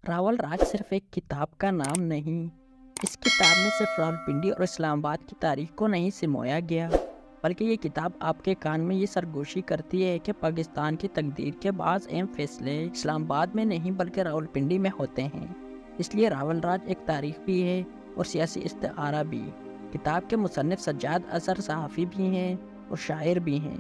راول راج صرف ایک کتاب کا نام نہیں، اس کتاب میں صرف راولپنڈی اور اسلام آباد کی تاریخ کو نہیں سمویا گیا، بلکہ یہ کتاب آپ کے کان میں یہ سرگوشی کرتی ہے کہ پاکستان کی تقدیر کے بعض اہم فیصلے اسلام آباد میں نہیں بلکہ راولپنڈی میں ہوتے ہیں۔ اس لیے راول راج ایک تاریخ بھی ہے اور سیاسی استعارہ بھی۔ کتاب کے مصنف سجاد اظہر صحافی بھی ہیں اور شاعر بھی ہیں۔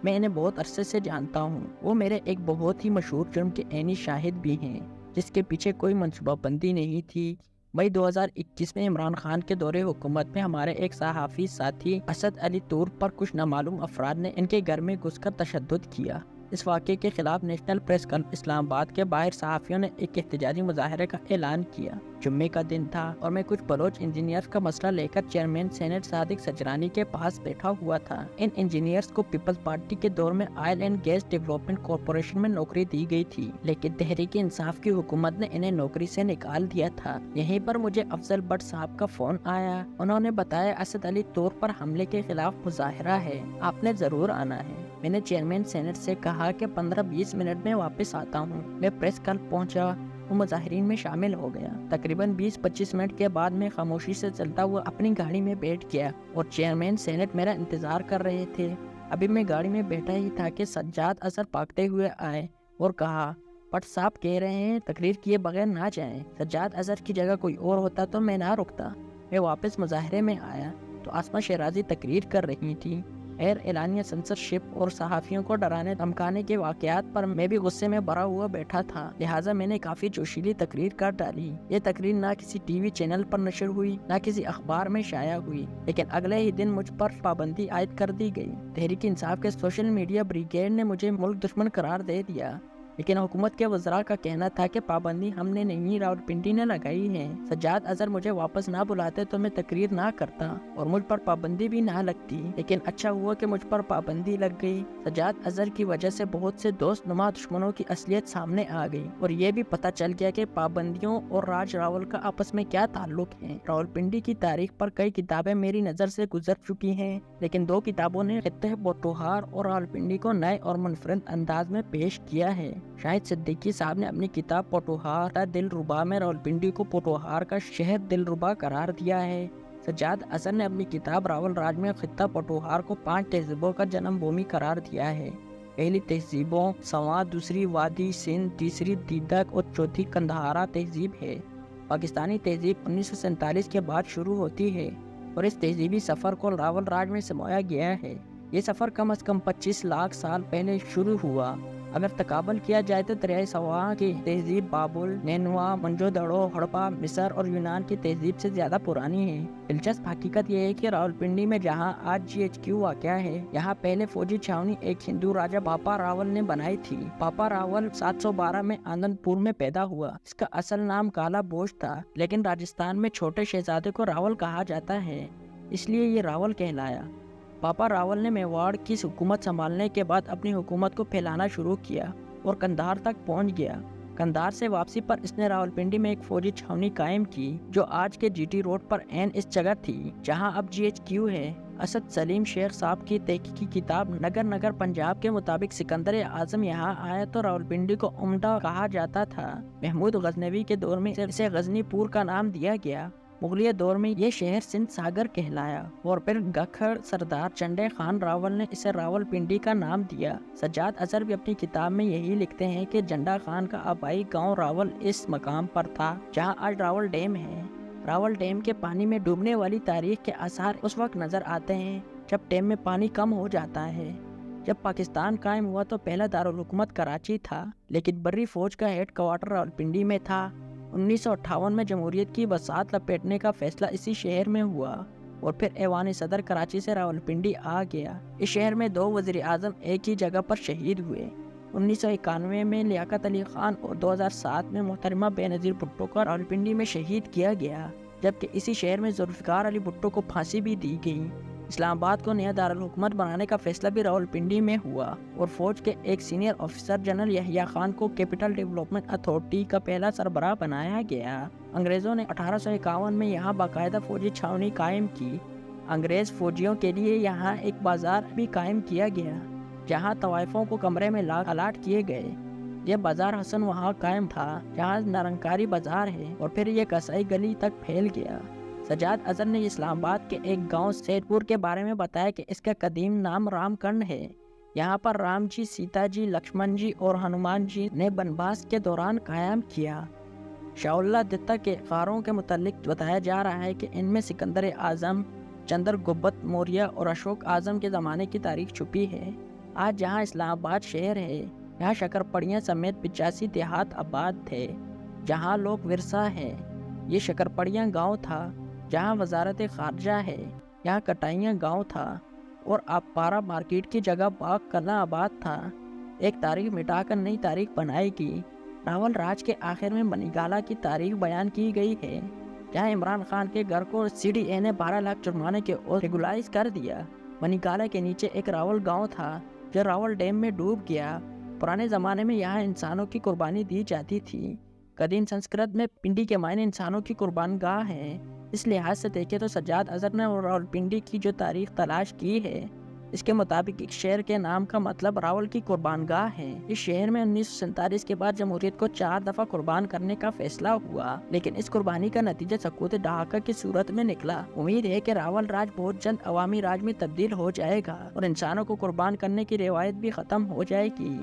میں انہیں بہت عرصے سے جانتا ہوں۔ وہ میرے ایک بہت ہی مشہور جرم کے عینی شاہد بھی ہیں، جس کے پیچھے کوئی منصوبہ بندی نہیں تھی۔ مئی 2021 میں عمران خان کے دور حکومت میں ہمارے ایک صحافی ساتھی اسد علی طور پر کچھ نامعلوم افراد نے ان کے گھر میں گھس کر تشدد کیا۔ اس واقعے کے خلاف نیشنل پریس کلب اسلام آباد کے باہر صحافیوں نے ایک احتجاجی مظاہرے کا اعلان کیا۔ جمعے کا دن تھا اور میں کچھ بلوچ انجینئرز کا مسئلہ لے کر چیئرمین سینٹ صادق سجرانی کے پاس بیٹھا ہوا تھا۔ ان انجینئرز کو پیپلز پارٹی کے دور میں oil and gas development corporation میں نوکری دی گئی تھی، لیکن تحریک انصاف کی حکومت نے انہیں نوکری سے نکال دیا تھا۔ یہیں پر مجھے افضل بٹ صاحب کا فون آیا۔ انہوں نے بتایا اسد علی طور پر حملے کے خلاف مظاہرہ ہے، آپ نے ضرور آنا ہے۔ میں نے چیئرمین سینٹ سے کہا کہ 15-20 منٹ میں واپس آتا ہوں۔ میں پریس کلب پہنچا، وہ مظاہرین میں شامل ہو گیا۔ تقریباً 20-25 منٹ کے بعد میں خاموشی سے چلتا ہوا اپنی گاڑی میں بیٹھ گیا اور چیئرمین سینٹ میرا انتظار کر رہے تھے۔ ابھی میں گاڑی میں بیٹھا ہی تھا کہ سجاد اظہر بھاگتے ہوئے آئے اور کہا، بٹ صاحب کہہ رہے ہیں تقریر کیے بغیر نہ جائیں۔ سجاد اظہر کی جگہ کوئی اور ہوتا تو میں نہ رکتا۔ میں واپس مظاہرے میں آیا تو آسمہ شیرازی تقریر کر رہی تھی۔ غیر اعلانیہ سنسرشپ اور صحافیوں کو ڈرانے دھمکانے کے واقعات پر میں بھی غصے میں بھرا ہوا بیٹھا تھا، لہٰذا میں نے کافی جوشیلی تقریر کر ڈالی۔ یہ تقریر نہ کسی ٹی وی چینل پر نشر ہوئی، نہ کسی اخبار میں شائع ہوئی، لیکن اگلے ہی دن مجھ پر پابندی عائد کر دی گئی۔ تحریک انصاف کے سوشل میڈیا بریگیڈ نے مجھے ملک دشمن قرار دے دیا، لیکن حکومت کے وزراء کا کہنا تھا کہ پابندی ہم نے نہیں، راولپنڈی نے لگائی ہے۔ سجاد اظہر مجھے واپس نہ بلاتے تو میں تقریر نہ کرتا اور مجھ پر پابندی بھی نہ لگتی، لیکن اچھا ہوا کہ مجھ پر پابندی لگ گئی۔ سجاد اظہر کی وجہ سے بہت سے دوست نما دشمنوں کی اصلیت سامنے آ گئی اور یہ بھی پتہ چل گیا کہ پابندیوں اور راج راول کا آپس میں کیا تعلق ہے۔ راولپنڈی کی تاریخ پر کئی کتابیں میری نظر سے گزر چکی ہیں، لیکن دو کتابوں نے خطہ پوٹوہار اور راولپنڈی کو نئے اور منفرد انداز میں پیش کیا ہے۔ شاہد صدیقی صاحب نے اپنی کتاب پوٹوہار دل ربا میں راولپنڈی کو پوٹوہار کا شہر دل ربا قرار دیا ہے۔ سجاد اظہر نے اپنی کتاب راول راج میں خطہ پوٹوہار کو 5 تہذیبوں کا جنم بھومی قرار دیا ہے۔ پہلی تہذیبوں سواں، دوسری وادی سندھ، تیسری دیدک اور چوتھی کندہارا تہذیب ہے۔ پاکستانی تہذیب 1947 کے بعد شروع ہوتی ہے اور اس تہذیبی سفر کو راول راج میں سمویا گیا ہے۔ یہ سفر کم از کم 25 لاکھ سال پہلے شروع ہوا۔ اگر تقابل کیا جائے تو دریائے سواں کی تہذیب بابل، نینوا، منجو دڑو، ہڑپا، مصر اور یونان کی تہذیب سے زیادہ پرانی ہے۔ دلچسپ حقیقت یہ ہے کہ راولپنڈی میں جہاں آج GHQ واقع ہے، یہاں پہلے فوجی چھاونی ایک ہندو راجہ پاپا راول نے بنائی تھی۔ پاپا راول 712 میں آنند پور میں پیدا ہوا۔ اس کا اصل نام کالا بوش تھا، لیکن راجستھان میں چھوٹے شہزادے کو راول کہا جاتا ہے، اس لیے یہ راول کہلایا۔ پاپا راول نے میواڑ کی حکومت سنبھالنے کے بعد اپنی حکومت کو پھیلانا شروع کیا اور قندھار تک پہنچ گیا۔ قندھار سے واپسی پر اس نے راولپنڈی میں ایک فوجی چھاونی قائم کی جو آج کے GT روڈ پر عین اس جگہ تھی جہاں اب GHQ ہے۔ اسد سلیم شیخ صاحب کی تحقیقی کتاب نگر نگر پنجاب کے مطابق سکندر اعظم یہاں آیا تو راولپنڈی کو عمدہ کہا جاتا تھا۔ محمود غزنوی کے دور میں اسے غزنی پور کا نام دیا گیا۔ مغلیہ دور میں یہ شہر سندھ ساگر کہلایا اور پھر گکھڑ سردار چنڈے خان راول نے اسے راولپنڈی کا نام دیا۔ سجاد اظہر بھی اپنی کتاب میں یہی لکھتے ہیں کہ جنڈا خان کا آبائی گاؤں راول اس مقام پر تھا جہاں آج راول ڈیم ہے۔ راول ڈیم کے پانی میں ڈوبنے والی تاریخ کے آثار اس وقت نظر آتے ہیں جب ڈیم میں پانی کم ہو جاتا ہے۔ جب پاکستان قائم ہوا تو پہلا دارالحکومت کراچی تھا، لیکن بری فوج کا ہیڈ کوارٹر راولپنڈی میں تھا۔ 1958 میں جمہوریت کی بساط لپیٹنے کا فیصلہ اسی شہر میں ہوا اور پھر ایوان صدر کراچی سے راولپنڈی آ گیا۔ اس شہر میں 2 وزیر اعظم ایک ہی جگہ پر شہید ہوئے۔ 1991 میں لیاقت علی خان اور 2007 میں محترمہ بینظیر بھٹو کو راولپنڈی میں شہید کیا گیا، جبکہ اسی شہر میں ذوالفقار علی بھٹو کو پھانسی بھی دی گئی۔ اسلام آباد کو نیا دارالحکومت بنانے کا فیصلہ بھی راولپنڈی میں ہوا اور فوج کے ایک senior officer general Yahya Khan کو کیپٹل ڈیولپمنٹ اتھارٹی کا پہلا سربراہ بنایا گیا۔ انگریزوں نے 1851 میں یہاں باقاعدہ فوجی چھاونی قائم کی۔ انگریز فوجیوں کے لیے یہاں ایک بازار بھی قائم کیا گیا جہاں طوائفوں کو کمرے میں الاٹ کیے گئے۔ یہ بازار حسن وہاں قائم تھا جہاں نرنکاری بازار ہے اور پھر یہ کسائی گلی تک پھیل گیا۔ سجاد اظہر نے اسلام آباد کے ایک گاؤں سیٹ پور کے بارے میں بتایا کہ اس کا قدیم نام رام کنڈ ہے۔ یہاں پر رام جی، سیتا جی، لکشمن جی اور ہنومان جی نے بنواس کے دوران قیام کیا۔ شاہ اللہ دتہ کے اخباروں کے متعلق بتایا جا رہا ہے کہ ان میں سکندر اعظم، چندر گپت موریہ اور اشوک اعظم کے زمانے کی تاریخ چھپی ہے۔ آج جہاں اسلام آباد شہر ہے، یہاں شکر پڑیاں سمیت 85 دیہات آباد تھے جہاں لوک ورثہ ہے۔ یہ شکر پڑیاں گاؤں تھا جہاں وزارت خارجہ ہے، یہاں کٹائیاں گاؤں تھا اور آبپارہ مارکیٹ کی جگہ باغ کلاں آباد تھا۔ ایک تاریخ مٹا کر نئی تاریخ بنائی گئی۔ راول راج کے آخر میں منی گالا کی تاریخ بیان کی گئی ہے جہاں عمران خان کے گھر کو سی ڈی اے نے 12 لاکھ جرمانے کے عوض ریگولائز کر دیا۔ منی گالا کے نیچے ایک راول گاؤں تھا جو راول ڈیم میں ڈوب گیا۔ پرانے زمانے میں یہاں انسانوں کی قربانی دی جاتی تھی۔ قدیم سنسکرت میں پنڈی کے معنی انسانوں کی قربان گاہ ہے۔ اس لحاظ سے دیکھیں تو سجاد اظہر نے راول پنڈی کی جو تاریخ تلاش کی ہے، اس کے مطابق ایک شہر کے نام کا مطلب راول کی قربان گاہ ہے۔ اس شہر میں 1947 کے بعد جمہوریت کو 4 دفعہ قربان کرنے کا فیصلہ ہوا، لیکن اس قربانی کا نتیجہ سقوط ڈھاکہ کی صورت میں نکلا۔ امید ہے کہ راول راج بہت جلد عوامی راج میں تبدیل ہو جائے گا اور انسانوں کو قربان کرنے کی روایت بھی ختم ہو جائے گی۔